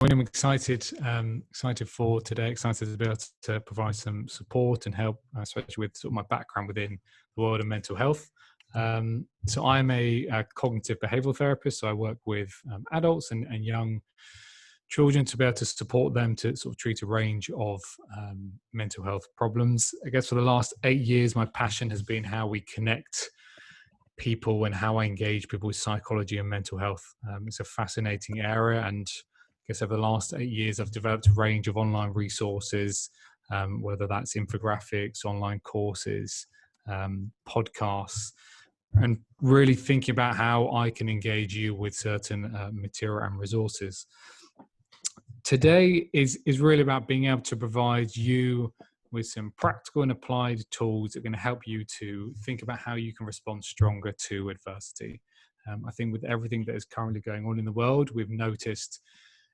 I'm excited for today, excited to be able to provide some support and help, especially with sort of my background within the world of mental health. So I'm a cognitive behavioral therapist, so I work with adults and young children to be able to support them to sort of treat a range of mental health problems. I guess for the last 8 years, my passion has been how we connect people and how I engage people with psychology and mental health. It's a fascinating area, and I guess over the last 8 years, I've developed a range of online resources, whether that's infographics, online courses, podcasts, and really thinking about how I can engage you with certain material and resources. Today is really about being able to provide you with some practical and applied tools that are going to help you to think about how you can respond stronger to adversity. I think with everything that is currently going on in the world, we've noticed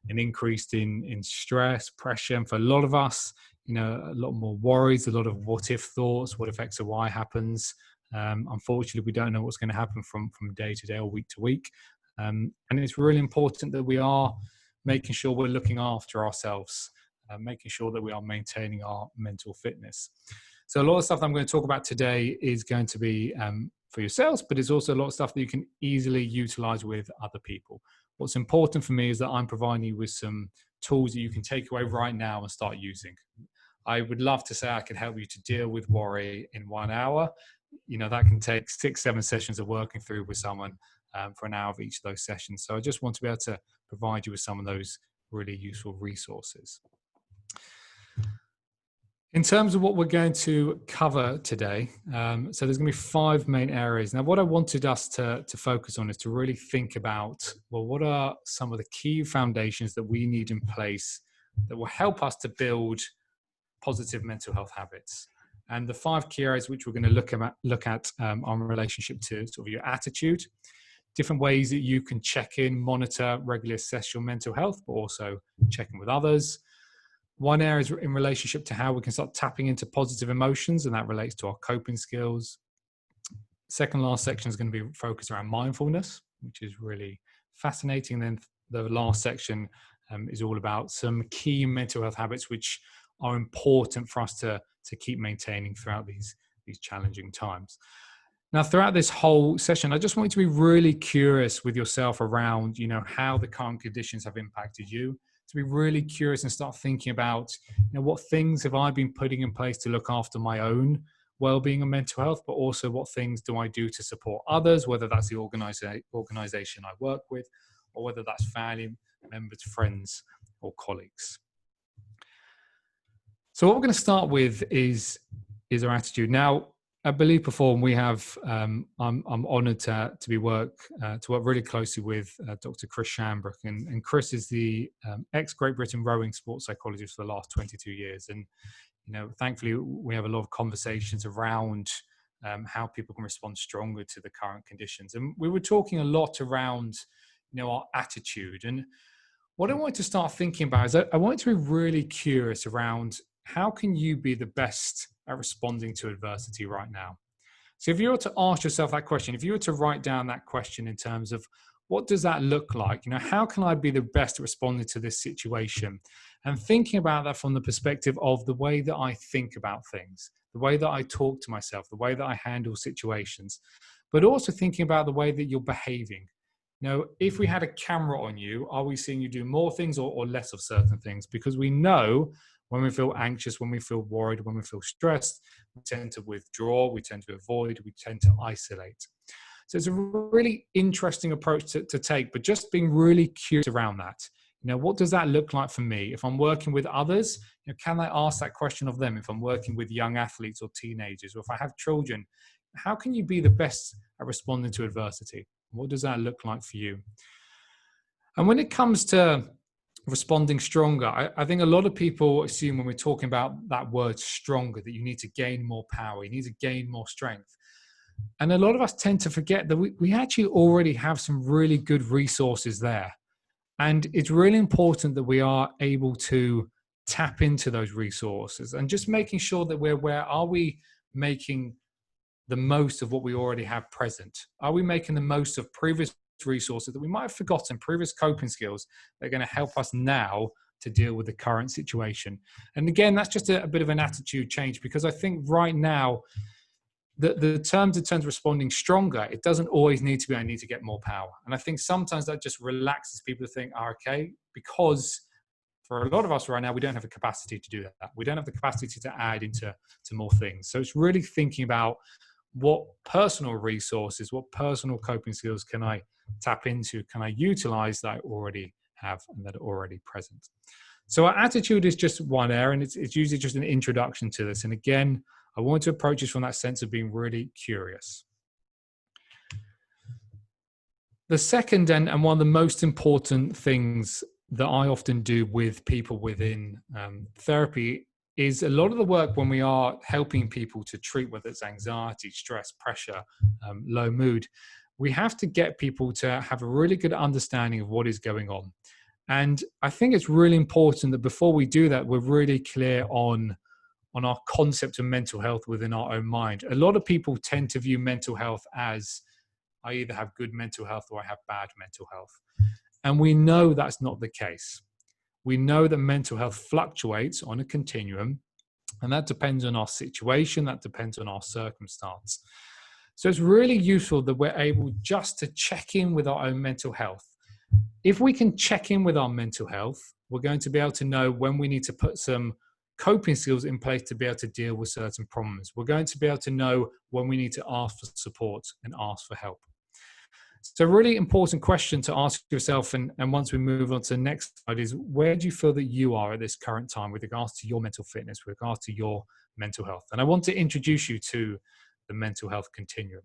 an increase in stress, pressure, and for a lot of us, a lot more worries, a lot of what if thoughts, what if X or Y happens. Unfortunately, we don't know what's going to happen from day to day or week to week. And it's really important that we are making sure we're looking after ourselves, making sure that we are maintaining our mental fitness. So a lot of stuff that I'm going to talk about today is going to be for yourselves, but it's also a lot of stuff that you can easily utilize with other people. What's important for me is that I'm providing you with some tools that you can take away right now and start using. I would love to say I could help you to deal with worry in 1 hour. That can take 6-7 sessions of working through with someone for an hour of each of those sessions. So I just want to be able to provide you with some of those really useful resources. In terms of what we're going to cover today, so there's going to be 5 main areas. Now, what I wanted us to focus on is to really think about, well, what are some of the key foundations that we need in place that will help us to build positive mental health habits? And the 5 key areas which we're going to look at on relationship to sort of your attitude, different ways that you can check in, monitor, regularly assess your mental health, but also check in with others. One area is in relationship to how we can start tapping into positive emotions, and that relates to our coping skills. Second last section is going to be focused around mindfulness, which is really fascinating. And then the last section is all about some key mental health habits which are important for us to keep maintaining throughout these challenging times. Now, throughout this whole session, I just want you to be really curious with yourself around, how the current conditions have impacted you. To be really curious and start thinking about, what things have I been putting in place to look after my own well-being and mental health, but also what things do I do to support others, whether that's the organization I work with, or whether that's family members, friends, or colleagues. So what we're going to start with is our attitude. Now, at Believe Perform, we have, I'm honoured to work really closely with Dr. Chris Shambrook, and Chris is the ex-Great Britain rowing sports psychologist for the last 22 years. And, thankfully, we have a lot of conversations around how people can respond stronger to the current conditions. And we were talking a lot around, our attitude. And what I wanted to start thinking about is I wanted to be really curious around how can you be the best at responding to adversity right now? So if you were to ask yourself that question, if you were to write down that question in terms of what does that look like? How can I be the best at responding to this situation? And thinking about that from the perspective of the way that I think about things, the way that I talk to myself, the way that I handle situations, but also thinking about the way that you're behaving. If we had a camera on you, are we seeing you do more things or less of certain things? Because we know when we feel anxious, when we feel worried, when we feel stressed, we tend to withdraw, we tend to avoid, we tend to isolate. So it's a really interesting approach to take, but just being really curious around that. What does that look like for me? If I'm working with others, can I ask that question of them? If I'm working with young athletes or teenagers, or if I have children, how can you be the best at responding to adversity? What does that look like for you? And when it comes to responding stronger, I think a lot of people assume when we're talking about that word stronger, that you need to gain more power, you need to gain more strength. And a lot of us tend to forget that we actually already have some really good resources there. And it's really important that we are able to tap into those resources and just making sure that we're aware, are we making the most of what we already have present? Are we making the most of previous resources that we might have forgotten, previous coping skills that are going to help us now to deal with the current situation. And again, that's just a bit of an attitude change, because I think right now, the terms in terms of responding stronger, it doesn't always need to be, I need to get more power. And I think sometimes that just relaxes people to think, oh, okay, because for a lot of us right now, we don't have the capacity to do that. We don't have the capacity to add into more things. So it's really thinking about what personal resources, what personal coping skills can I tap into, can I utilize that I already have and that are already present. So our attitude is just one area, and it's usually just an introduction to this. And again, I want to approach this from that sense of being really curious. The second and one of the most important things that I often do with people within therapy is a lot of the work when we are helping people to treat, whether it's anxiety, stress, pressure, low mood, we have to get people to have a really good understanding of what is going on. And I think it's really important that before we do that, we're really clear on our concept of mental health within our own mind. A lot of people tend to view mental health as, I either have good mental health or I have bad mental health. And we know that's not the case. We know that mental health fluctuates on a continuum, and that depends on our situation, that depends on our circumstance. So it's really useful that we're able just to check in with our own mental health. If we can check in with our mental health, we're going to be able to know when we need to put some coping skills in place to be able to deal with certain problems. We're going to be able to know when we need to ask for support and ask for help. So a really important question to ask yourself, and once we move on to the next slide, is where do you feel that you are at this current time with regards to your mental fitness, with regards to your mental health? And I want to introduce you to the mental health continuum.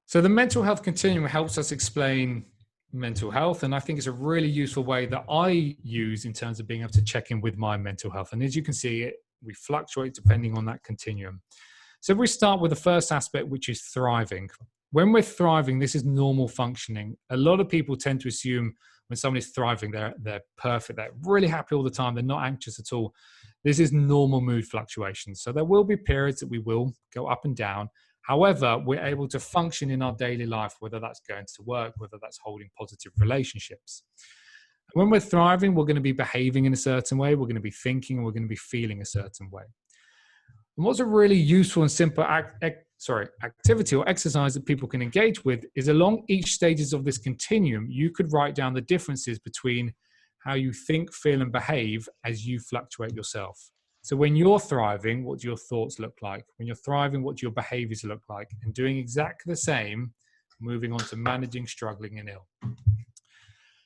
So the mental health continuum helps us explain mental health, and I think it's a really useful way that I use in terms of being able to check in with my mental health. And as you can see, we fluctuate depending on that continuum. So if we start with the first aspect, which is thriving. When we're thriving, this is normal functioning. A lot of people tend to assume when somebody's thriving, they're perfect, they're really happy all the time, they're not anxious at all. This is normal mood fluctuations. So there will be periods that we will go up and down. However, we're able to function in our daily life, whether that's going to work, whether that's holding positive relationships. When we're thriving, we're going to be behaving in a certain way, we're going to be thinking, and we're going to be feeling a certain way. And what's a really useful and simple activity or exercise that people can engage with is along each stages of this continuum, you could write down the differences between how you think, feel, and behave as you fluctuate yourself. So when you're thriving, what do your thoughts look like? When you're thriving, what do your behaviors look like? And doing exactly the same, moving on to managing, struggling, and ill.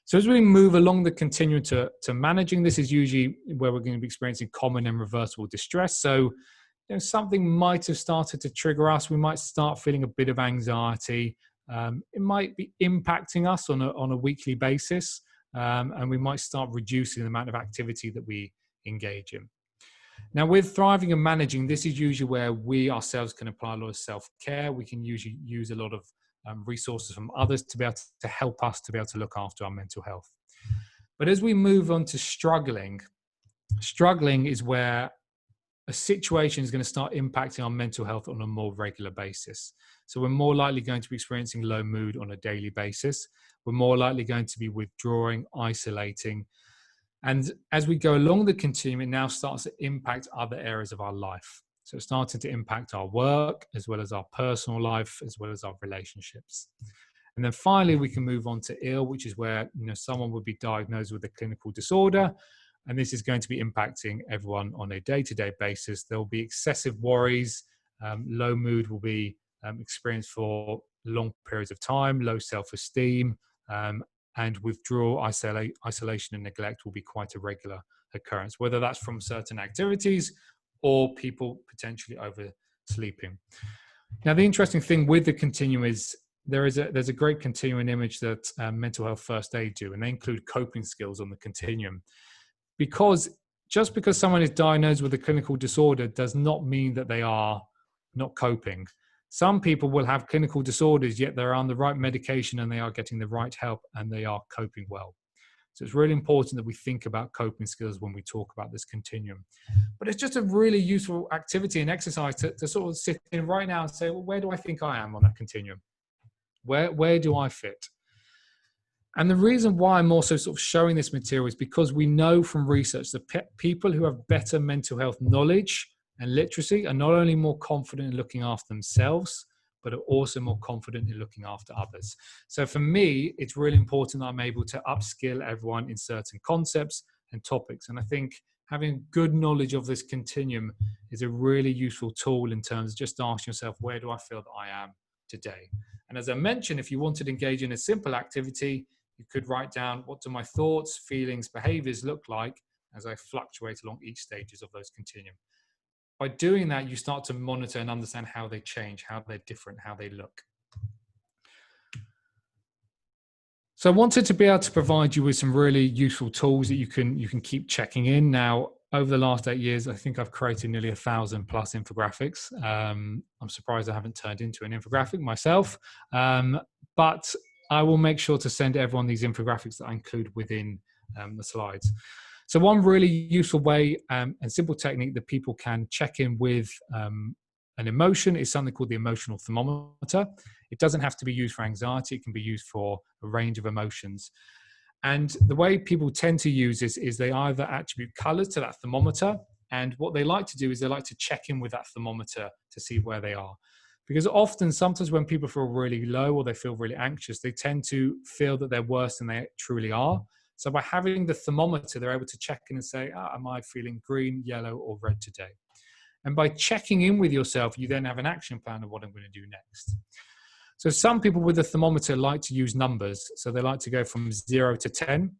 So as we move along the continuum to managing, this is usually where we're going to be experiencing common and reversible distress. So something might have started to trigger us. We might start feeling a bit of anxiety. It might be impacting us on a weekly basis, and we might start reducing the amount of activity that we engage in. Now, with thriving and managing, this is usually where we ourselves can apply a lot of self-care. We can usually use a lot of resources from others to be able to help us to be able to look after our mental health. But as we move on to struggling is where a situation is going to start impacting our mental health on a more regular basis. So we're more likely going to be experiencing low mood on a daily basis. We're more likely going to be withdrawing, isolating. And as we go along the continuum, it now starts to impact other areas of our life. So it's starting to impact our work, as well as our personal life, as well as our relationships. And then finally, we can move on to ill, which is where someone would be diagnosed with a clinical disorder. And this is going to be impacting everyone on a day-to-day basis. There will be excessive worries. Low mood will be experienced for long periods of time, low self-esteem, and withdrawal, isolation, and neglect will be quite a regular occurrence, whether that's from certain activities or people potentially oversleeping. Now, the interesting thing with the continuum is there's a great continuum image that mental health first aid do, and they include coping skills on the continuum. Because just because someone is diagnosed with a clinical disorder does not mean that they are not coping. Some people will have clinical disorders, yet they're on the right medication and they are getting the right help and they are coping well. So it's really important that we think about coping skills when we talk about this continuum. But it's just a really useful activity and exercise to sort of sit in right now and say, well, where do I think I am on that continuum? Where do I fit? And the reason why I'm also sort of showing this material is because we know from research that people who have better mental health knowledge and literacy are not only more confident in looking after themselves, but are also more confident in looking after others. So for me, it's really important that I'm able to upskill everyone in certain concepts and topics. And I think having good knowledge of this continuum is a really useful tool in terms of just asking yourself, where do I feel that I am today? And as I mentioned, if you wanted to engage in a simple activity, you could write down, what do my thoughts, feelings, behaviors look like as I fluctuate along each stages of those continuum. By doing that, you start to monitor and understand how they change, how they're different, how they look. So I wanted to be able to provide you with some really useful tools that you can keep checking in. Now, over the last 8 years, I think I've created nearly 1,000 plus infographics. I'm surprised I haven't turned into an infographic myself, but I will make sure to send everyone these infographics that I include within the slides. So one really useful way and simple technique that people can check in with an emotion is something called the emotional thermometer. It doesn't have to be used for anxiety. It can be used for a range of emotions. And the way people tend to use this is they either attribute colors to that thermometer, and what they like to do is they like to check in with that thermometer to see where they are. Because often, sometimes when people feel really low or they feel really anxious, they tend to feel that they're worse than they truly are. So by having the thermometer, they're able to check in and say, am I feeling green, yellow, or red today? And by checking in with yourself, you then have an action plan of what I'm going to do next. So some people with the thermometer like to use numbers. So they like to go from 0 to 10.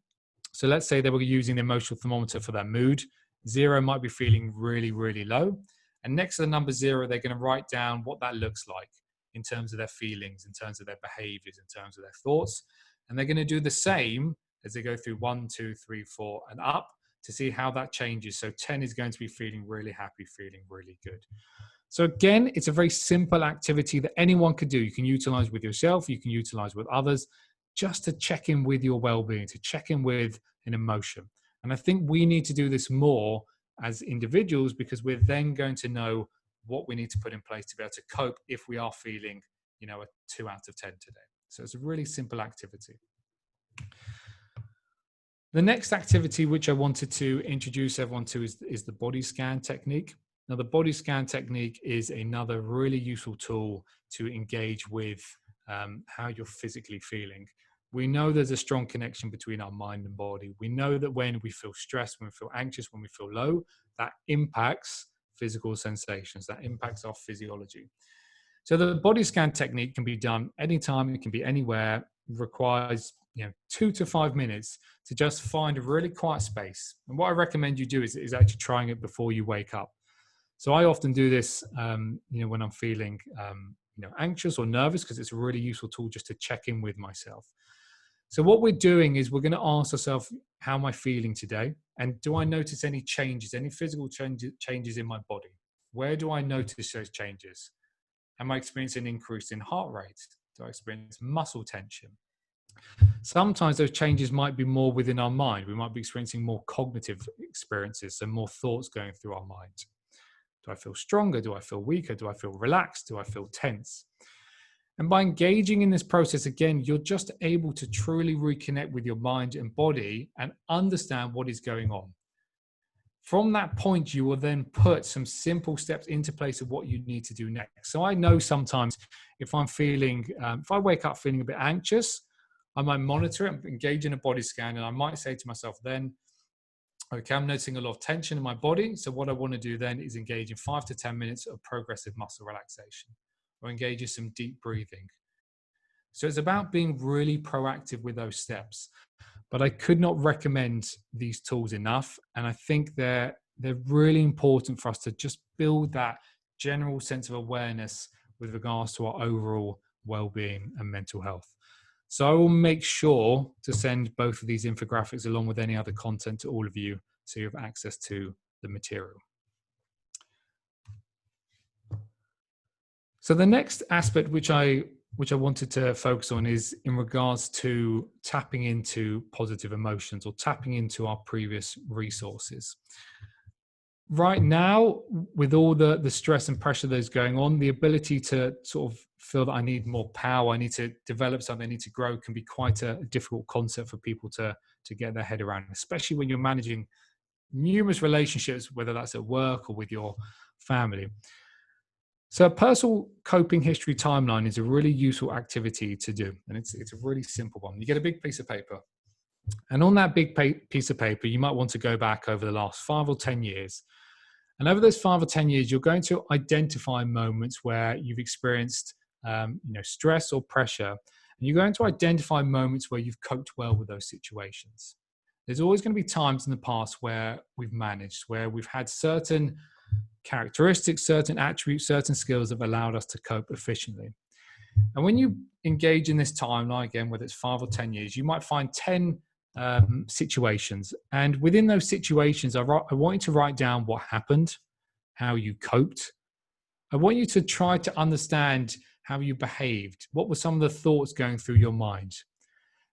So let's say they were using the emotional thermometer for their mood. 0 might be feeling really, really low. And next to the number 0, they're going to write down what that looks like in terms of their feelings, in terms of their behaviors, in terms of their thoughts. And they're going to do the same as they go through 1, 2, 3, 4, and up to see how that changes. So 10 is going to be feeling really happy, feeling really good. So again, it's a very simple activity that anyone could do. You can utilize with yourself, you can utilize with others, just to check in with your well-being, to check in with an emotion. And I think we need to do this more as individuals, because we're then going to know what we need to put in place to be able to cope if we are feeling, a 2 out of 10 today. So it's a really simple activity. The next activity which I wanted to introduce everyone to is the body scan technique. Now, the body scan technique is another really useful tool to engage with how you're physically feeling. We know there's a strong connection between our mind and body. We know that when we feel stressed, when we feel anxious, when we feel low, that impacts physical sensations, that impacts our physiology. So the body scan technique can be done anytime, it can be anywhere, requires 2 to 5 minutes to just find a really quiet space. And what I recommend you do is actually trying it before you wake up. So I often do this, when I'm feeling, anxious or nervous, because it's a really useful tool just to check in with myself. So what we're doing is we're going to ask ourselves, how am I feeling today? And do I notice any changes, any physical changes in my body? Where do I notice those changes? Am I experiencing an increase in heart rate? Do I experience muscle tension? Sometimes those changes might be more within our mind. We might be experiencing more cognitive experiences, so more thoughts going through our mind. Do I feel stronger? Do I feel weaker? Do I feel relaxed? Do I feel tense? And by engaging in this process, again, you're just able to truly reconnect with your mind and body and understand what is going on. From that point, you will then put some simple steps into place of what you need to do next. So I know sometimes if I'm feeling, if I wake up feeling a bit anxious, I might monitor it, engage in a body scan, and I might say to myself then, okay, I'm noticing a lot of tension in my body. So what I want to do then is engage in 5 to 10 minutes of progressive muscle relaxation, or engage in some deep breathing. So it's about being really proactive with those steps. But I could not recommend these tools enough. And I think they're really important for us to just build that general sense of awareness with regards to our overall well-being and mental health. So I will make sure to send both of these infographics along with any other content to all of you, so you have access to the material. So the next aspect which I wanted to focus on is in regards to tapping into positive emotions, or tapping into our previous resources. Right now, with all the stress and pressure that's going on, the ability to sort of feel that I need more power, I need to develop something, I need to grow, can be quite a difficult concept for people to get their head around, especially when you're managing numerous relationships, whether that's at work or with your family. So a personal coping history timeline is a really useful activity to do. And it's a really simple one. You get a big piece of paper. And on that big piece of paper, you might want to go back over the last 5 or 10 years. And over those 5 or 10 years, you're going to identify moments where you've experienced stress or pressure. And you're going to identify moments where you've coped well with those situations. There's always going to be times in the past where we've managed, where we've had certain characteristics, certain attributes, certain skills that have allowed us to cope efficiently. And when you engage in this timeline, again, whether it's 5 or 10 years, you might find 10 situations. And within those situations, I want you to write down what happened, how you coped. I want you to try to understand how you behaved. What were some of the thoughts going through your mind?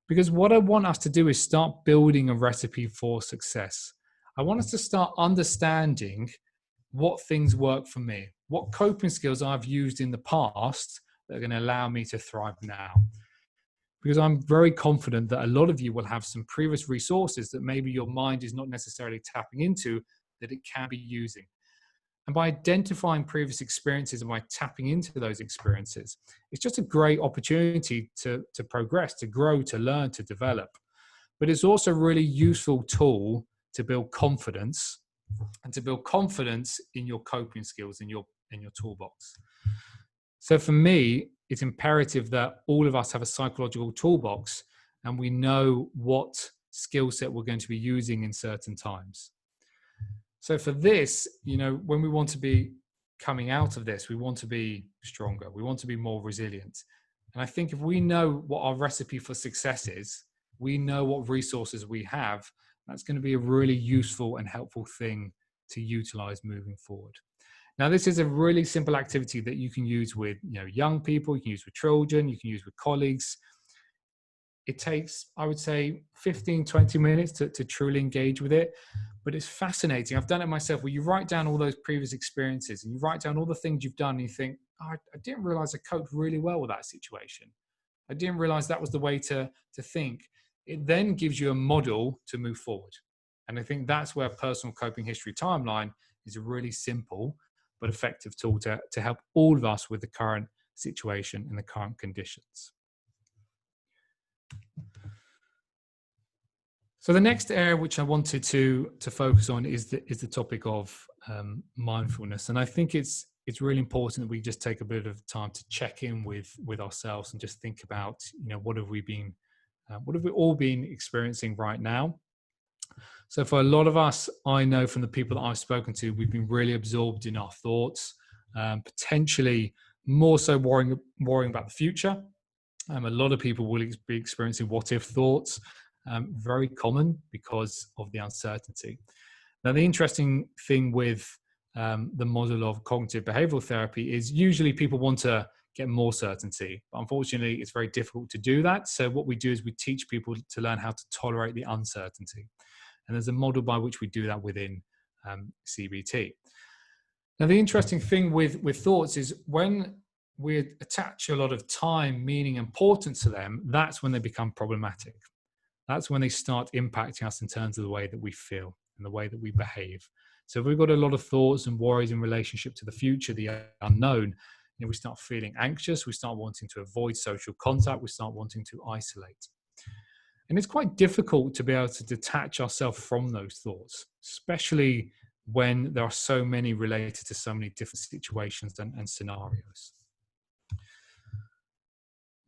Because what I want us to do is start building a recipe for success. I want us to start understanding what things work for me, what coping skills I've used in the past that are going to allow me to thrive now. Because I'm very confident that a lot of you will have some previous resources that maybe your mind is not necessarily tapping into that it can be using. And by identifying previous experiences and by tapping into those experiences, it's just a great opportunity to progress, to grow, to learn, to develop. But it's also a really useful tool to build confidence and to build confidence in your coping skills in your toolbox. So for me, it's imperative that all of us have a psychological toolbox and we know what skill set we're going to be using in certain times. So for this, when we want to be coming out of this, we want to be stronger. We want to be more resilient. And I think if we know what our recipe for success is, we know what resources we have, that's going to be a really useful and helpful thing to utilize moving forward. Now, this is a really simple activity that you can use with young people, you can use with children, you can use with colleagues. It takes, I would say, 15, 20 minutes to truly engage with it. But it's fascinating. I've done it myself, where you write down all those previous experiences and you write down all the things you've done and you think, I didn't realize I coped really well with that situation. I didn't realize that was the way to think. It then gives you a model to move forward. And I think that's where personal coping history timeline is a really simple but effective tool to help all of us with the current situation and the current conditions. So the next area which I wanted to focus on is the topic of mindfulness. And I think it's really important that we just take a bit of time to check in with ourselves and just think about, what have we all been experiencing right now? So for a lot of us, I know from the people that I've spoken to, we've been really absorbed in our thoughts, potentially more so worrying about the future. A lot of people will be experiencing what if thoughts, very common because of the uncertainty. Now, the interesting thing with the model of cognitive behavioral therapy is usually people want to get more certainty, but unfortunately it's very difficult to do that. So what we do is we teach people to learn how to tolerate the uncertainty. And there's a model by which we do that within CBT. Now, the interesting thing with thoughts is when we attach a lot of time, meaning, importance to them, that's when they become problematic. That's when they start impacting us in terms of the way that we feel and the way that we behave. So if we've got a lot of thoughts and worries in relationship to the future, the unknown, we start feeling anxious, we start wanting to avoid social contact, we start wanting to isolate. And it's quite difficult to be able to detach ourselves from those thoughts, especially when there are so many related to so many different situations and scenarios.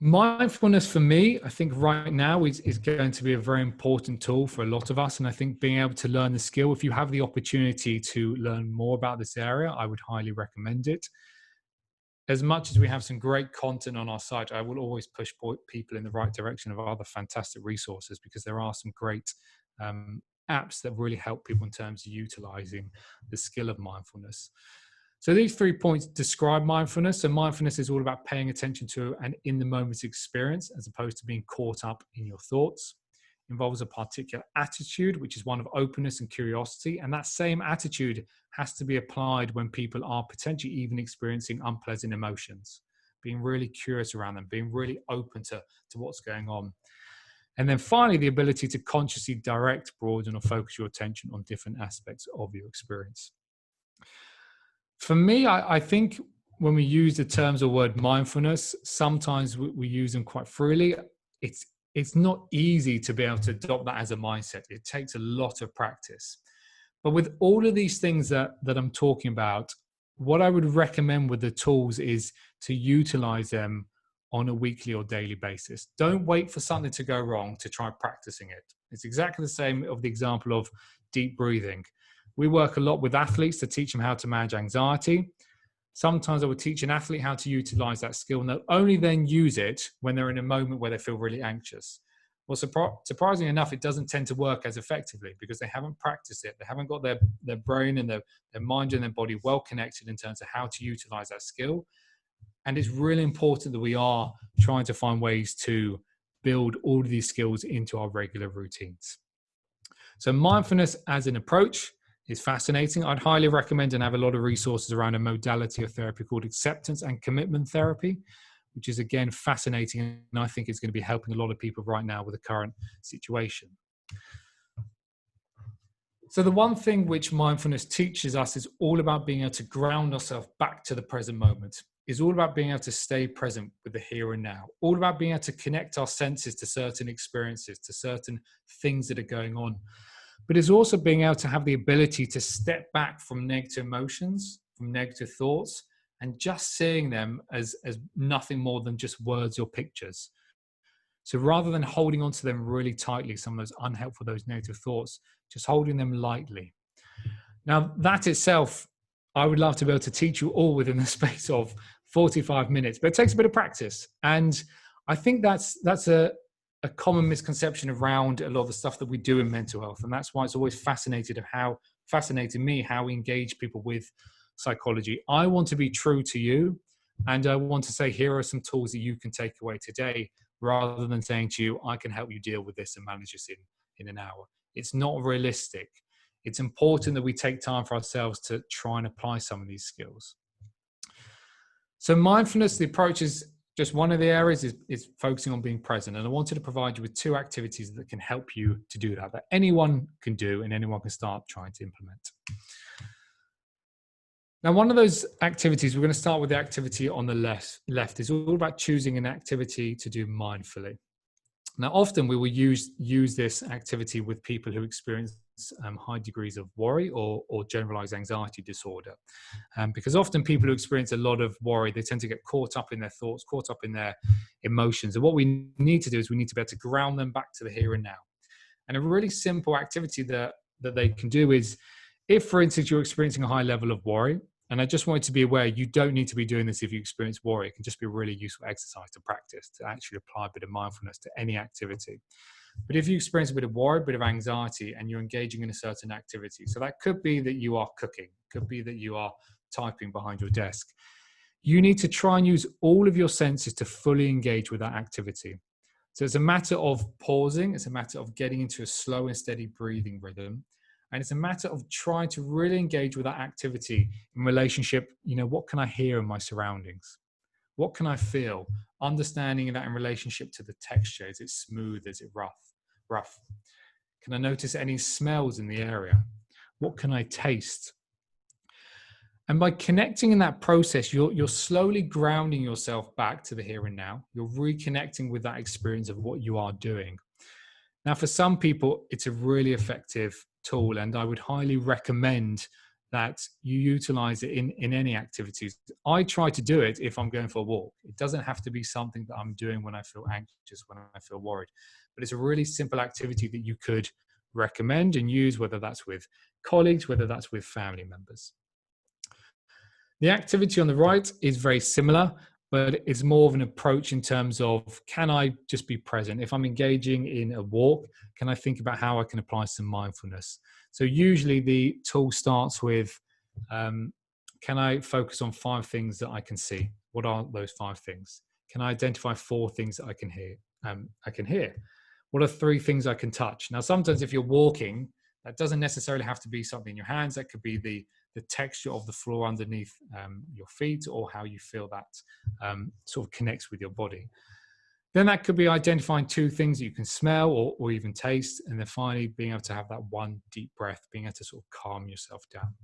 Mindfulness for me, I think right now is going to be a very important tool for a lot of us. And I think being able to learn the skill, if you have the opportunity to learn more about this area, I would highly recommend it. As much as we have some great content on our site, I will always push people in the right direction of other fantastic resources, because there are some great apps that really help people in terms of utilizing the skill of mindfulness. So these 3 points describe mindfulness. So mindfulness is all about paying attention to an in-the-moment experience as opposed to being caught up in your thoughts. It involves a particular attitude, which is one of openness and curiosity. And that same attitude has to be applied when people are potentially even experiencing unpleasant emotions. being really curious around them, being really open to what's going on. And then finally, the ability to consciously direct, broaden, or focus your attention on different aspects of your experience. For me, I think when we use the terms or word mindfulness, sometimes we use them quite freely. It's not easy to be able to adopt that as a mindset. It takes a lot of practice. But with all of these things that I'm talking about, what I would recommend with the tools is to utilize them on a weekly or daily basis. Don't wait for something to go wrong to try practicing it. It's exactly the same of the example of deep breathing. We work a lot with athletes to teach them how to manage anxiety. Sometimes I would teach an athlete how to utilize that skill, and they'll only then use it when they're in a moment where they feel really anxious. Well, surprisingly enough, it doesn't tend to work as effectively because they haven't practiced it. They haven't got their brain and their mind and their body well connected in terms of how to utilize that skill. And it's really important that we are trying to find ways to build all of these skills into our regular routines. So mindfulness as an approach is fascinating. I'd highly recommend and have a lot of resources around a modality of therapy called acceptance and commitment therapy, which is again fascinating, and I think is going to be helping a lot of people right now with the current situation. So the one thing which mindfulness teaches us is all about being able to ground ourselves back to the present moment. Is all about being able to stay present with the here and now, all about being able to connect our senses to certain experiences, to certain things that are going on. But it's also being able to have the ability to step back from negative emotions, from negative thoughts, and just seeing them as nothing more than just words or pictures. So rather than holding on to them really tightly, some of those unhelpful, those negative thoughts, just holding them lightly. Now, that itself, I would love to be able to teach you all within the space of 45 minutes, but it takes a bit of practice. And I think that's a common misconception around a lot of the stuff that we do in mental health. And that's why it's always fascinated me how we engage people with psychology. I want to be true to you. And I want to say, here are some tools that you can take away today, rather than saying to you, I can help you deal with this and manage this in an hour. It's not realistic. It's important that we take time for ourselves to try and apply some of these skills. So mindfulness, the approach is just one of the areas is focusing on being present. And I wanted to provide you with 2 activities that can help you to do that anyone can do and anyone can start trying to implement. Now, one of those activities, we're going to start with the activity on the left is all about choosing an activity to do mindfully. Now, often we will use this activity with people who experience high degrees of worry or generalized anxiety disorder. Because often people who experience a lot of worry, they tend to get caught up in their thoughts, caught up in their emotions. And what we need to do is we need to be able to ground them back to the here and now. And a really simple activity that they can do is, if, for instance, you're experiencing a high level of worry, and I just want you to be aware, you don't need to be doing this if you experience worry. It can just be a really useful exercise to practice, to actually apply a bit of mindfulness to any activity. But if you experience a bit of worry, a bit of anxiety, and you're engaging in a certain activity, so that could be that you are cooking, could be that you are typing behind your desk, you need to try and use all of your senses to fully engage with that activity. So it's a matter of pausing, it's a matter of getting into a slow and steady breathing rhythm. And it's a matter of trying to really engage with that activity in relationship. What can I hear in my surroundings? What can I feel? Understanding that in relationship to the texture. Is it smooth? Is it rough? Can I notice any smells in the area? What can I taste? And by connecting in that process, you're slowly grounding yourself back to the here and now. You're reconnecting with that experience of what you are doing. Now, for some people, it's a really effective tool, and I would highly recommend that you utilize it in any activities. I try to do it if I'm going for a walk. It doesn't have to be something that I'm doing when I feel anxious, when I feel worried, but it's a really simple activity that you could recommend and use, whether that's with colleagues, whether that's with family members. The activity on the right is very similar, but it's more of an approach in terms of, can I just be present? If I'm engaging in a walk, can I think about how I can apply some mindfulness? So usually the tool starts with, can I focus on 5 things that I can see? What are those 5 things? Can I identify 4 things that I can hear? What are 3 things I can touch? Now, sometimes if you're walking, That doesn't necessarily have to be something in your hands. That could be the texture of the floor underneath your feet, or how you feel that sort of connects with your body. Then that could be identifying 2 things that you can smell or even taste. And then finally, being able to have that one deep breath, being able to sort of calm yourself down.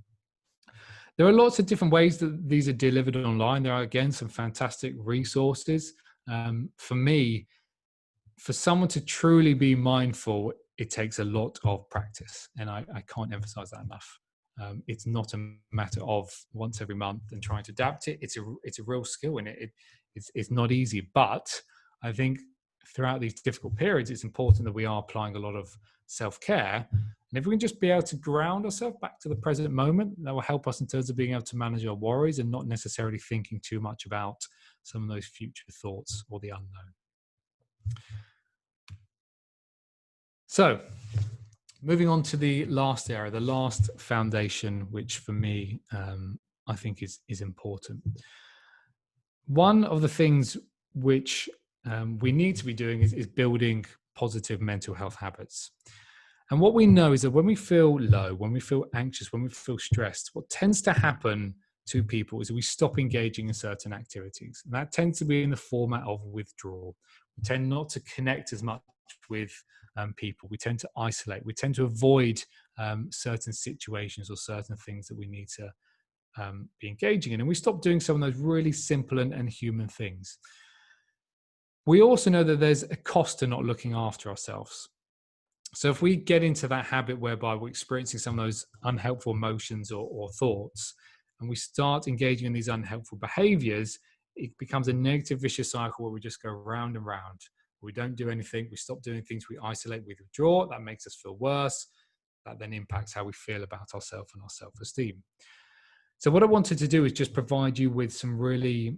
There are lots of different ways that these are delivered online. There are, again, some fantastic resources. For me, for someone to truly be mindful, it takes a lot of practice. And I can't emphasize that enough. It's not a matter of once every month and trying to adapt it. It's a real skill, and it's not easy. But I think throughout these difficult periods, it's important that we are applying a lot of self-care. And if we can just be able to ground ourselves back to the present moment, that will help us in terms of being able to manage our worries and not necessarily thinking too much about some of those future thoughts or the unknown. So, moving on to the last area, the last foundation, which for me, I think is important. One of the things which we need to be doing is building positive mental health habits. And what we know is that when we feel low, when we feel anxious, when we feel stressed, what tends to happen to people is that we stop engaging in certain activities. And that tends to be in the format of withdrawal. We tend not to connect as much with people. We tend to isolate. We tend to avoid certain situations or certain things that we need to be engaging in. And we stop doing some of those really simple and human things. We also know that there's a cost to not looking after ourselves. So if we get into that habit whereby we're experiencing some of those unhelpful emotions or thoughts, and we start engaging in these unhelpful behaviors, it becomes a negative vicious cycle where we just go round and round. We don't do anything. We stop doing things. We isolate, we withdraw. That makes us feel worse. That then impacts how we feel about ourselves and our self-esteem. So what I wanted to do is just provide you with some really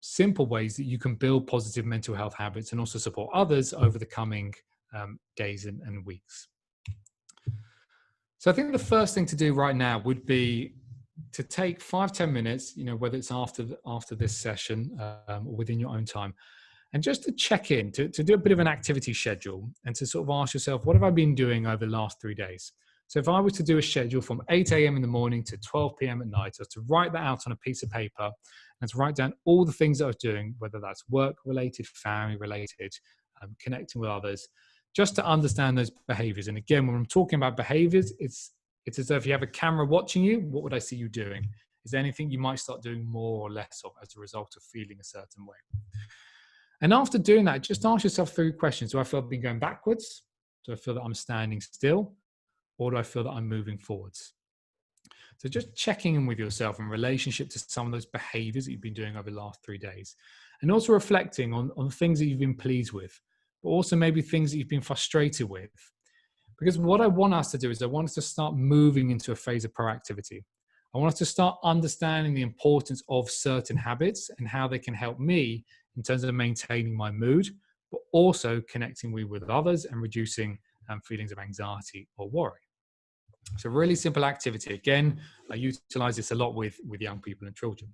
simple ways that you can build positive mental health habits and also support others over the coming days and weeks. So I think the first thing to do right now would be to take 5-10 minutes, whether it's after this session or within your own time, and just to check in, to do a bit of an activity schedule and to sort of ask yourself, what have I been doing over the last 3 days? So if I was to do a schedule from 8 a.m. in the morning to 12 p.m. at night, or to write that out on a piece of paper and to write down all the things that I was doing, whether that's work-related, family-related, connecting with others, just to understand those behaviors. And again, when I'm talking about behaviors, it's as though if you have a camera watching you, what would I see you doing? Is there anything you might start doing more or less of as a result of feeling a certain way? And after doing that, just ask yourself 3 questions. Do I feel I've been going backwards? Do I feel that I'm standing still? Or do I feel that I'm moving forwards? So just checking in with yourself in relationship to some of those behaviors that you've been doing over the last 3 days. And also reflecting on things that you've been pleased with, but also maybe things that you've been frustrated with. Because what I want us to do is I want us to start moving into a phase of proactivity. I want us to start understanding the importance of certain habits and how they can help me in terms of maintaining my mood, but also connecting with others and reducing feelings of anxiety or worry. So really simple activity. Again, I utilize this a lot with young people and children.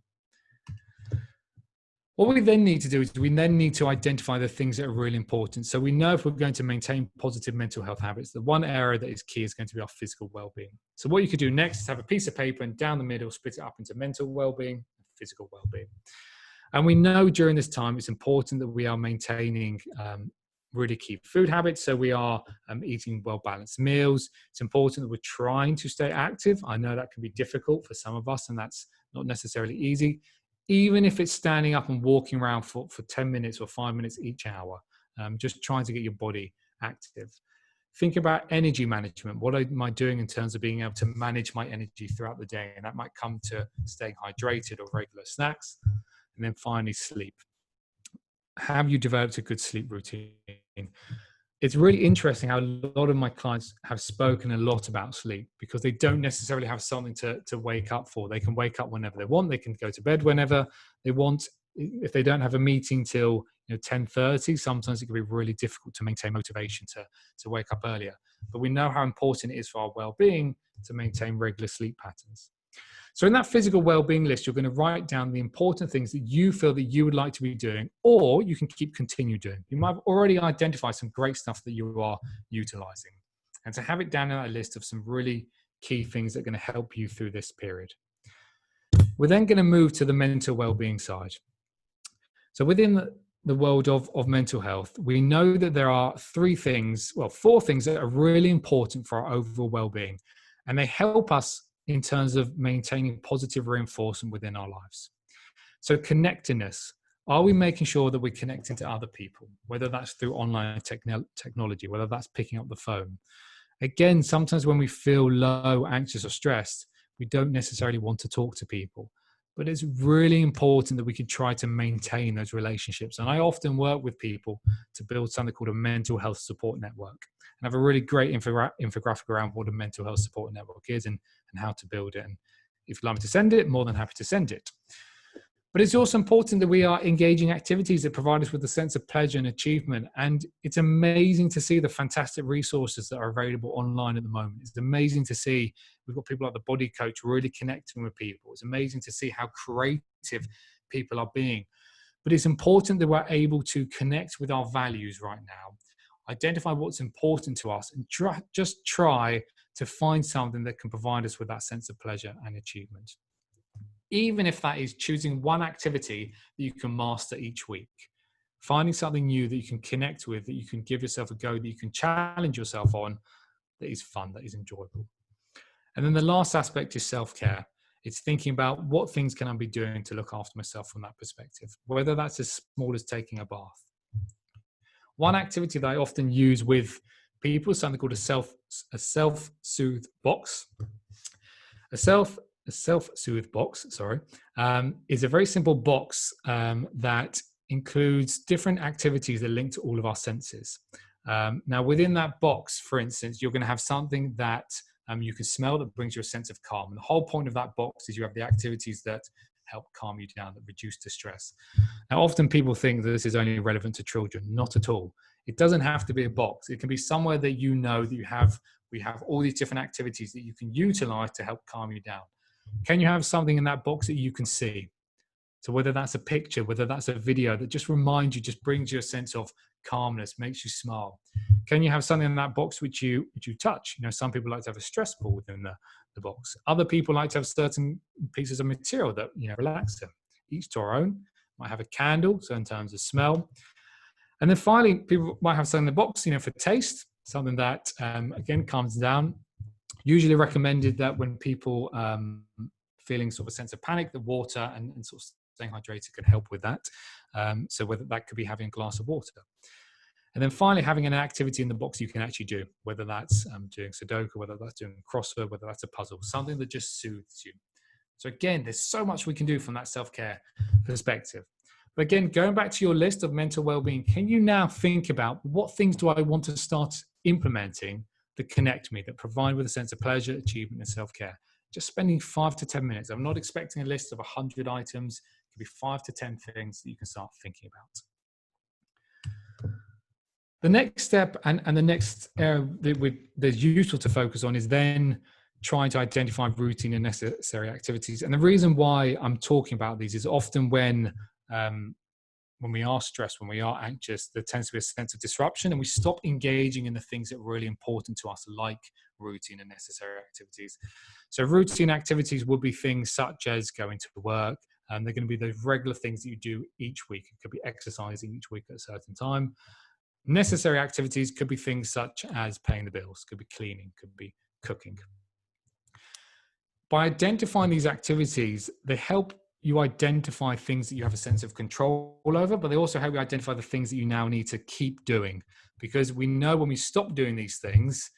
What we then need to do is we then need to identify the things that are really important. So we know if we're going to maintain positive mental health habits, the one area that is key is going to be our physical well-being. So what you could do next is have a piece of paper and down the middle, split it up into mental well-being and physical well-being. And we know during this time, it's important that we are maintaining really key food habits. So we are eating well-balanced meals. It's important that we're trying to stay active. I know that can be difficult for some of us, and that's not necessarily easy. Even if it's standing up and walking around for 10 minutes or 5 minutes each hour, just trying to get your body active. Think about energy management. What am I doing in terms of being able to manage my energy throughout the day? And that might come to staying hydrated or regular snacks. And then finally, sleep. Have you developed a good sleep routine? It's really interesting how a lot of my clients have spoken a lot about sleep because they don't necessarily have something to wake up for. They can wake up whenever they want. They can go to bed whenever they want. If they don't have a meeting till 10:30, sometimes it can be really difficult to maintain motivation to wake up earlier. But we know how important it is for our well-being to maintain regular sleep patterns. So in that physical well-being list, you're going to write down the important things that you feel that you would like to be doing, or you can continue doing. You might have already identified some great stuff that you are utilizing. and to have it down on that list of some really key things that are going to help you through this period. We're then going to move to the mental well-being side. So within the world of mental health, we know that there are four things that are really important for our overall well-being, and they help us in terms of maintaining positive reinforcement within our lives. So connectedness. Are we making sure that we're connecting to other people, whether that's through online technology, whether that's picking up the phone? Again, sometimes when we feel low, anxious, or stressed, we don't necessarily want to talk to people. But it's really important that we can try to maintain those relationships. And I often work with people to build something called a mental health support network. And I have a really great infographic around what a mental health support network is and how to build it. And if you'd like me to send it, more than happy to send it. But it's also important that we are engaging activities that provide us with a sense of pleasure and achievement. And it's amazing to see the fantastic resources that are available online at the moment. It's amazing to see we've got people like the Body Coach really connecting with people. It's amazing to see how creative people are being. But it's important that we're able to connect with our values right now, identify what's important to us, and just try to find something that can provide us with that sense of pleasure and achievement. Even if that is choosing one activity that you can master each week, finding something new that you can connect with, that you can give yourself a go, that you can challenge yourself on, that is fun, that is enjoyable. And then the last aspect is self-care. It's thinking about what things can I be doing to look after myself from that perspective, whether that's as small as taking a bath. One activity that I often use with people is something called a self-soothe box. A self-soothe box, is a very simple box that includes different activities that link to all of our senses. Now, within that box, for instance, you're going to have something that you can smell that brings you a sense of calm. And the whole point of that box is you have the activities that help calm you down, that reduce distress. Now, often people think that this is only relevant to children. Not at all. It doesn't have to be a box. It can be somewhere that you know that we have all these different activities that you can utilize to help calm you down. Can you have something in that box that you can see? So whether that's a picture, whether that's a video that just reminds you, just brings you a sense of calmness, makes you smile. Can you have something in that box which you touch? You know, some people like to have a stress ball within the box. Other people like to have certain pieces of material that, relax them. Each to our own. Might have a candle, so in terms of smell. And then finally, people might have something in the box, for taste, something that, again, calms down. Usually recommended that when people feeling sort of a sense of panic, the water and sort of staying hydrated can help with that. So whether that could be having a glass of water. And then finally, having an activity in the box you can actually do, whether that's doing Sudoku, whether that's doing crossword, whether that's a puzzle, something that just soothes you. So again, there's so much we can do from that self-care perspective. But again, going back to your list of mental well-being, can you now think about what things do I want to start implementing that connect me, that provide with a sense of pleasure, achievement, and self-care? Just spending 5 to 10 minutes. I'm not expecting a list of 100 items. It could be 5 to 10 things that you can start thinking about. The next step and the next area that's useful to focus on is then trying to identify routine and necessary activities. And the reason why I'm talking about these is often when we are stressed, when we are anxious, there tends to be a sense of disruption and we stop engaging in the things that are really important to us, like routine and necessary activities. So routine activities would be things such as going to work, and they're going to be those regular things that you do each week. It could be exercising each week at a certain time. Necessary activities could be things such as paying the bills, could be cleaning, could be cooking. By identifying these activities, they help you identify things that you have a sense of control over, but they also help you identify the things that you now need to keep doing. Because we know when we stop doing these things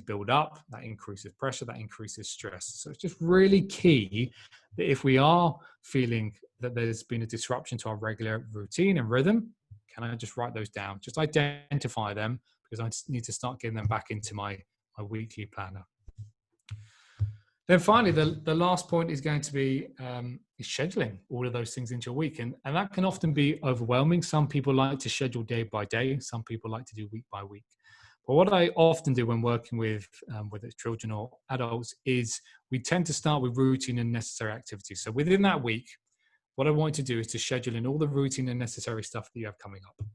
build up, that increases pressure, that increases stress. So it's just really key that if we are feeling that there's been a disruption to our regular routine and rhythm, can I just write those down? Just identify them, because I just need to start getting them back into my weekly planner. Then finally, the last point is going to be scheduling all of those things into a week. And that can often be overwhelming. Some people like to schedule day by day. Some people like to do week by week. But what I often do when working with whether it's children or adults is we tend to start with routine and necessary activities. So within that week, what I want to do is to schedule in all the routine and necessary stuff that you have coming up.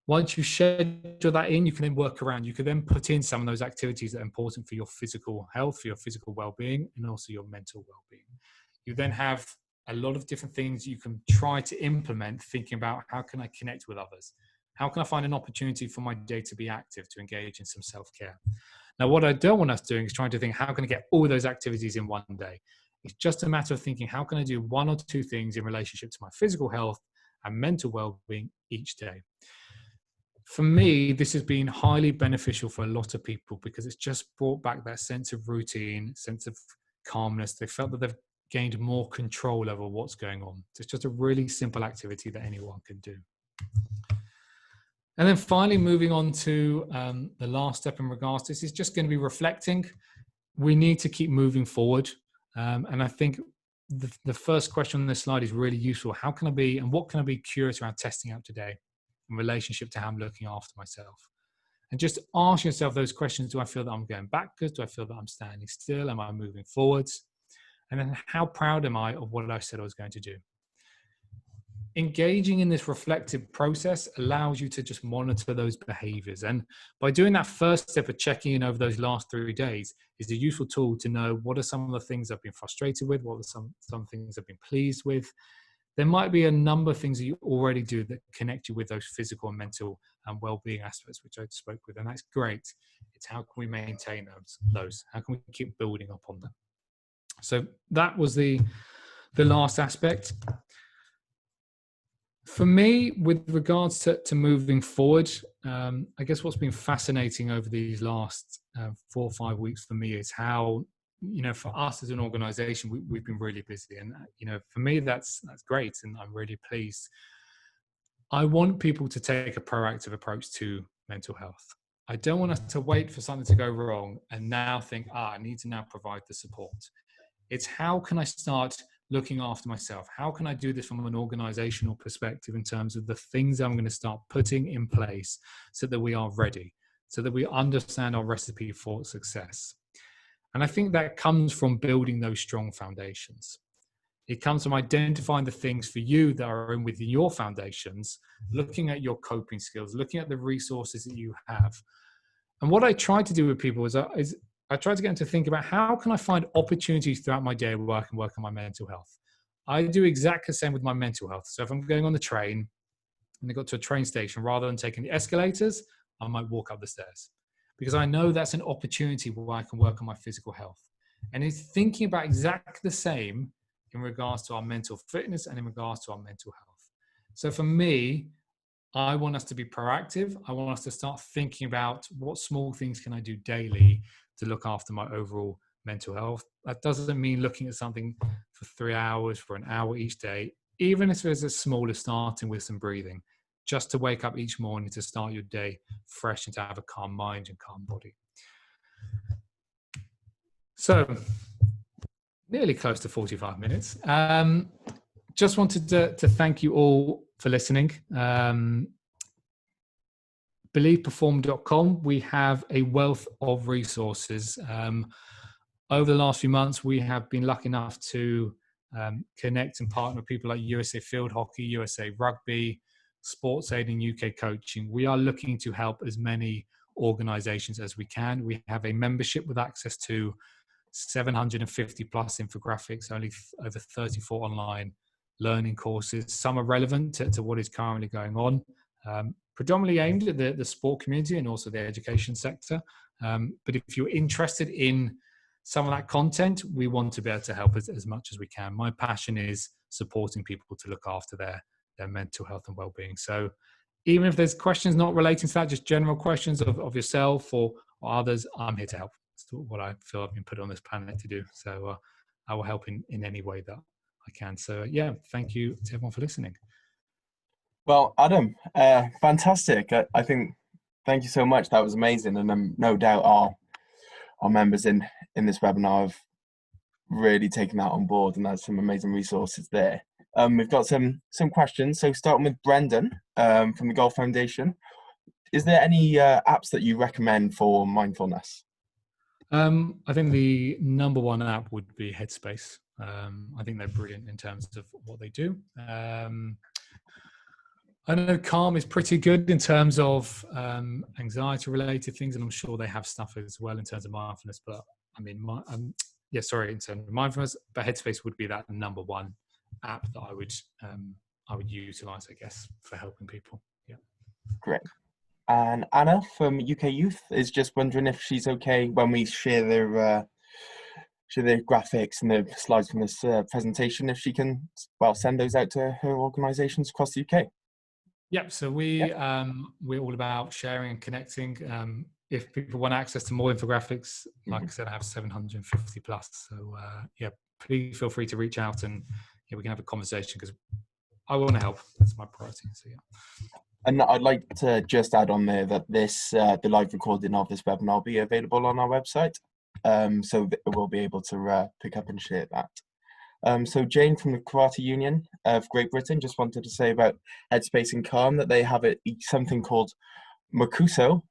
Once you schedule that in, you can then work around. You can then put in some of those activities that are important for your physical health, for your physical well-being, and also your mental well-being. You then have a lot of different things you can try to implement, thinking about how can I connect with others? How can I find an opportunity for my day to be active, to engage in some self-care? Now, what I don't want us doing is trying to think, how can I get all those activities in one day? It's just a matter of thinking, how can I do one or two things in relationship to my physical health and mental well-being each day? For me, this has been highly beneficial for a lot of people because it's just brought back that sense of routine, sense of calmness. They felt that they've gained more control over what's going on. So it's just a really simple activity that anyone can do. And then finally, moving on to the last step in regards to this is just going to be reflecting. We need to keep moving forward. And I think the first question on this slide is really useful. How can I be, and what can I be curious around testing out today in relationship to how I'm looking after myself? And just ask yourself those questions. Do I feel that I'm going backwards? Do I feel that I'm standing still? Am I moving forwards? And then how proud am I of what I said I was going to do? Engaging in this reflective process allows you to just monitor those behaviors. And by doing that first step of checking in over those last 3 days is a useful tool to know what are some of the things I've been frustrated with, what are some things I've been pleased with. There might be a number of things that you already do that connect you with those physical and mental and well-being aspects, which I spoke with, and that's great. It's how can we maintain those? How can we keep building upon them? So that was the last aspect. For me, with regards to moving forward, I guess what's been fascinating over these last 4 or 5 weeks for me is how, for us as an organization, we've been really busy. And, for me, that's great. And I'm really pleased. I want people to take a proactive approach to mental health. I don't want us to wait for something to go wrong and now think, I need to now provide the support. It's how can I start looking after myself? How can I do this from an organizational perspective in terms of the things I'm going to start putting in place so that we are ready, so that we understand our recipe for success? And I think that comes from building those strong foundations. It comes from identifying the things for you that are in within your foundations, looking at your coping skills, looking at the resources that you have. And what I try to do with people is I try to get them to think about how can I find opportunities throughout my day where I can work on my mental health. I do exactly the same with my mental health. So if I'm going on the train and I got to a train station, rather than taking the escalators, I might walk up the stairs because I know that's an opportunity where I can work on my physical health. And it's thinking about exactly the same in regards to our mental fitness and in regards to our mental health. So for me, I want us to be proactive. I want us to start thinking about what small things can I do daily to look after my overall mental health. That doesn't mean looking at something for 3 hours, for an hour each day, even if it's as small as starting with some breathing, just to wake up each morning to start your day fresh and to have a calm mind and calm body. So nearly close to 45 minutes. Just wanted to thank you all for listening. BelievePerform.com, we have a wealth of resources. Over the last few months, we have been lucky enough to connect and partner with people like USA Field Hockey, USA Rugby, Sports Aid, and UK Coaching. We are looking to help as many organizations as we can. We have a membership with access to 750 plus infographics, only over 34 online learning courses. Some are relevant to what is currently going on, predominantly aimed at the sport community and also the education sector. But if you're interested in some of that content, we want to be able to help as much as we can. My passion is supporting people to look after their mental health and well-being. So even if there's questions not relating to that, just general questions of yourself or others, I'm here to help. That's what I feel I've been put on this planet to do. So I will help in any way that I can. So yeah, thank you to everyone for listening. Well, Adam, fantastic. I think, thank you so much. That was amazing. And no doubt our members in this webinar have really taken that on board, and there's some amazing resources there. We've got some questions. So starting with Brendan from the Golf Foundation. Is there any apps that you recommend for mindfulness? I think the number one app would be Headspace. I think they're brilliant in terms of what they do. I know Calm is pretty good in terms of anxiety related things, and I'm sure they have stuff as well in terms of mindfulness. But I mean, in terms of mindfulness, but Headspace would be that number one app that I would utilize, I guess, for helping people. Yeah. Great. And Anna from UK Youth is just wondering if she's okay when we share their graphics and the slides from this presentation, if she can, well, send those out to her organisations across the UK. Yep. So we're all about sharing and connecting. If people want access to more infographics, like I said, I have 750 plus. So yeah, please feel free to reach out, and yeah, we can have a conversation because I want to help. That's my priority. So yeah. And I'd like to just add on there that the live recording of this webinar will be available on our website, so that we'll be able to pick up and share that. So Jane from the Karate Union of Great Britain just wanted to say about Headspace and Calm that they have something called Makuso.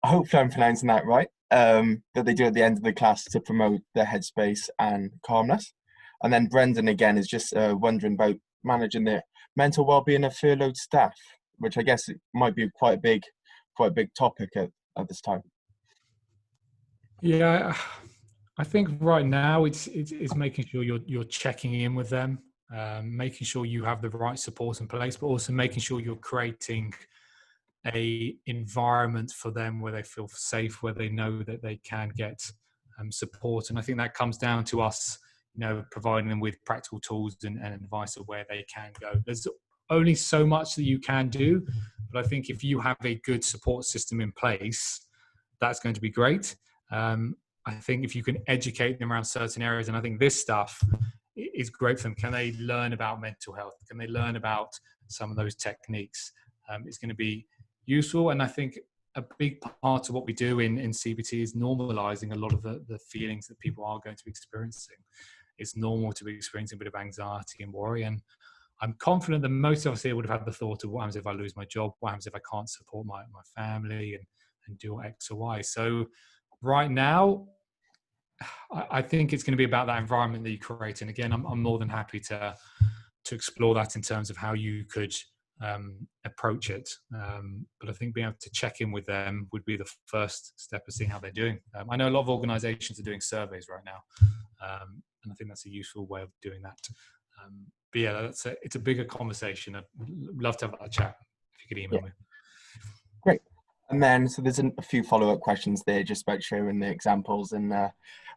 Hopefully I'm pronouncing that right. That they do at the end of the class to promote their headspace and calmness. And then Brendan again is just wondering about managing the mental well-being of furloughed staff, which I guess it might be quite a big topic at this time. Yeah, I think right now it's making sure you're checking in with them, making sure you have the right support in place, but also making sure you're creating a environment for them where they feel safe, where they know that they can get support. And I think that comes down to us, providing them with practical tools and advice of where they can go. There's only so much that you can do, but I think if you have a good support system in place, that's going to be great. I think if you can educate them around certain areas, and I think this stuff is great for them. Can they learn about mental health? Can they learn about some of those techniques? It's going to be useful. And I think a big part of what we do in CBT is normalizing a lot of the feelings that people are going to be experiencing. It's normal to be experiencing a bit of anxiety and worry. And I'm confident that most of us here would have had the thought of what happens if I lose my job? What happens if I can't support my family and do X or Y? So right now, I think it's going to be about that environment that you create. And again, I'm more than happy to explore that in terms of how you could approach it. But I think being able to check in with them would be the first step of seeing how they're doing. I know a lot of organizations are doing surveys right now. And I think that's a useful way of doing that. But yeah, it's a bigger conversation. I'd love to have that chat if you could email me. Great. And then, so there's a few follow-up questions there just about sharing the examples, and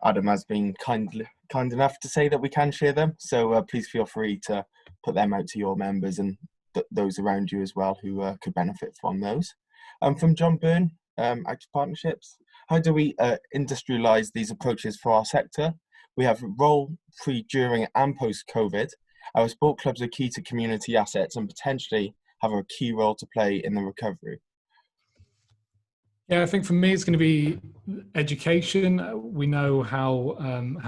Adam has been kind enough to say that we can share them. So please feel free to put them out to your members and those around you as well who could benefit from those. From John Byrne, Active Partnerships, how do we industrialize these approaches for our sector? We have role pre, during and post-COVID. Our sport clubs are key to community assets and potentially have a key role to play in the recovery. Yeah, I think for me, it's going to be education. We know how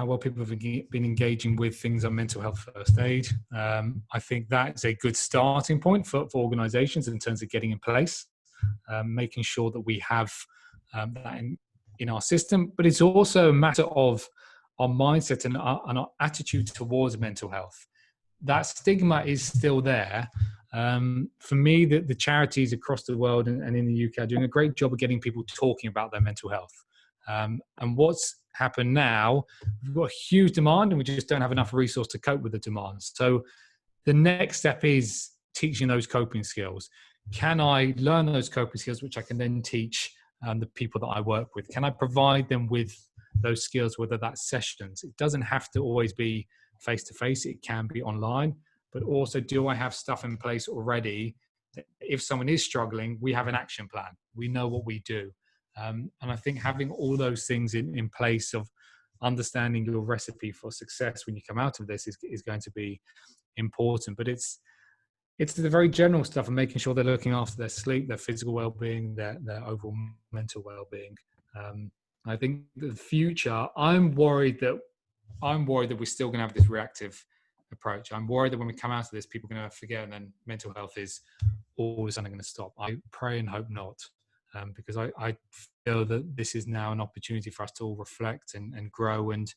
well people have been engaging with things like mental health first aid. I think that's a good starting point for organisations in terms of getting in place, making sure that we have that in our system. But it's also a matter of our mindset and our attitude towards mental health. That stigma is still there. For me, the charities across the world and in the UK are doing a great job of getting people talking about their mental health. And what's happened now, we've got a huge demand and we just don't have enough resource to cope with the demands. So the next step is teaching those coping skills. Can I learn those coping skills, which I can then teach the people that I work with? Can I provide them with those skills, whether that's sessions? It doesn't have to always be face-to-face, it can be online. But also, do I have stuff in place already that if someone is struggling, we have an action plan, we know what we do. And I think having all those things in place of understanding your recipe for success when you come out of this is going to be important. But it's the very general stuff of making sure they're looking after their sleep, their physical well-being, their overall mental well-being. I think the future, I'm worried that we're still going to have this reactive approach. I'm worried that when we come out of this, people are going to forget, and then mental health is all of a sudden going to stop. I pray and hope not, because I feel that this is now an opportunity for us to all reflect and grow and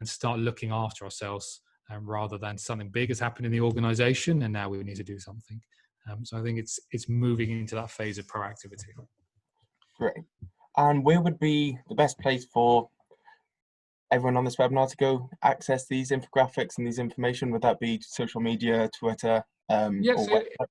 start looking after ourselves, rather than something big has happened in the organization and now we need to do something. So I think it's moving into that phase of proactivity. Great. And where would be the best place for everyone on this webinar to go access these infographics and these information? Would that be social media, Twitter, Yes, or website?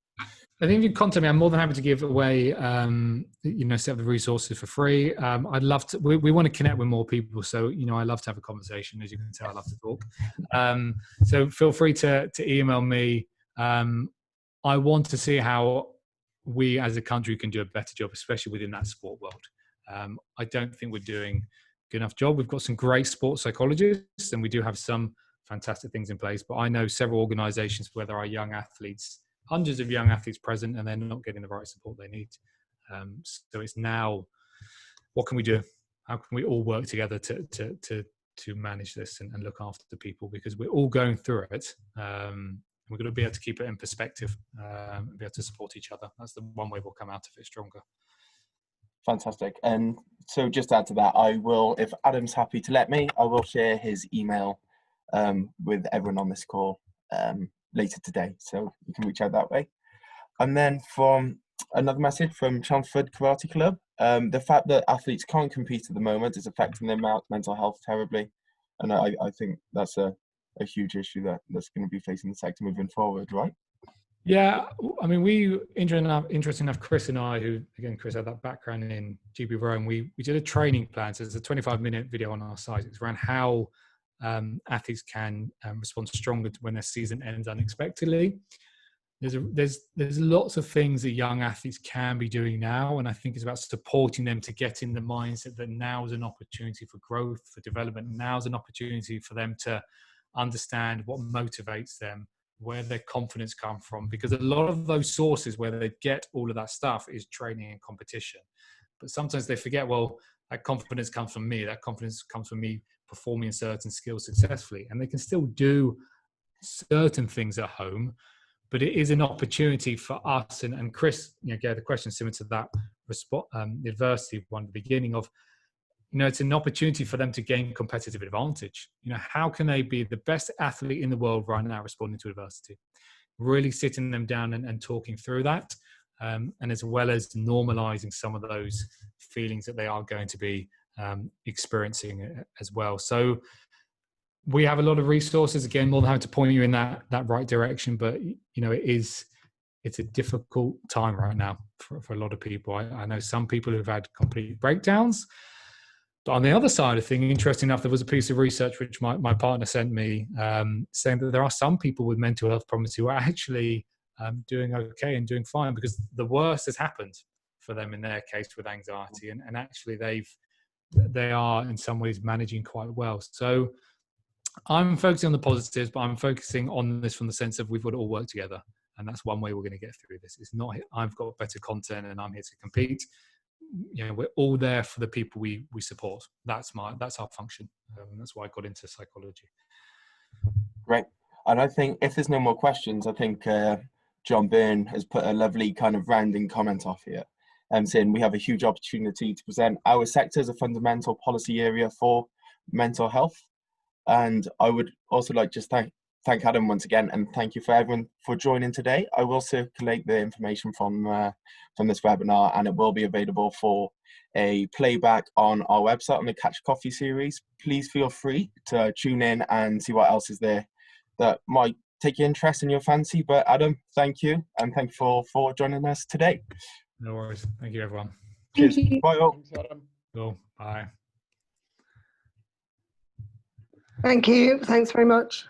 I think if you contact me, I'm more than happy to give away, set up the resources for free. I'd love to, we want to connect with more people. So, I love to have a conversation. As you can tell, I love to talk. So feel free to email me. I want to see how we as a country can do a better job, especially within that sport world. I don't think we're doing a good enough job. We've got some great sports psychologists and we do have some fantastic things in place, but I know several organizations where there are young athletes, hundreds of young athletes present, and they're not getting the right support they need. So it's now, what can we do? How can we all work together to manage this and look after the people, because we're all going through it. We're going to be able to keep it in perspective and be able to support each other. That's the one way we'll come out of it stronger. Fantastic. And so just to add to that, I will, if Adam's happy to let me, I will share his email with everyone on this call later today, so you can reach out that way. And then from another message from Chelmsford Karate Club, the fact that athletes can't compete at the moment is affecting their mental health terribly, and I think that's a huge issue that's going to be facing the sector moving forward, right? Yeah, I mean, interesting enough, Chris and I, who again, Chris had that background in GB Rome, we did a training plan. So there's a 25-minute video on our site. It's around how athletes can respond stronger when their season ends unexpectedly. There's lots of things that young athletes can be doing now, and I think it's about supporting them to get in the mindset that now is an opportunity for growth, for development. Now is an opportunity for them to understand what motivates them, where their confidence comes from, because a lot of those sources where they get all of that stuff is training and competition. But sometimes they forget, well, that confidence comes from me. That confidence comes from me performing certain skills successfully. And they can still do certain things at home, but it is an opportunity for us. And Chris, gave the question similar to that the adversity one at the beginning of, it's an opportunity for them to gain competitive advantage. How can they be the best athlete in the world right now responding to adversity? Really sitting them down and talking through that. And as well as normalizing some of those feelings that they are going to be experiencing as well. So we have a lot of resources, again, more than having to point you in that right direction, but it's a difficult time right now for a lot of people. I know some people who've had complete breakdowns. But on the other side of things, interesting enough, there was a piece of research which my partner sent me saying that there are some people with mental health problems who are actually doing okay and doing fine, because the worst has happened for them in their case with anxiety, and actually they are in some ways managing quite well. So I'm focusing on the positives, but I'm focusing on this from the sense of we've got to all work together, and that's one way we're going to get through this. It's not I've got better content and I'm here to compete. We're all there for the people we support. That's our function. That's why I got into psychology. Great. And I think if there's no more questions, I think John Byrne has put a lovely kind of rounding comment off here, saying we have a huge opportunity to present our sector as a fundamental policy area for mental health. And I would also like just thank Adam once again, and thank you for everyone for joining today. I will circulate the information from this webinar, and it will be available for a playback on our website on the Catch Coffee series. Please feel free to tune in and see what else is there that might take your interest and your fancy. But Adam, thank you, and thank you for joining us today. No worries. Thank you, everyone. Cheers. Thank you. Bye all. Thanks, Adam. Cool. Bye. Thank you. Thanks very much.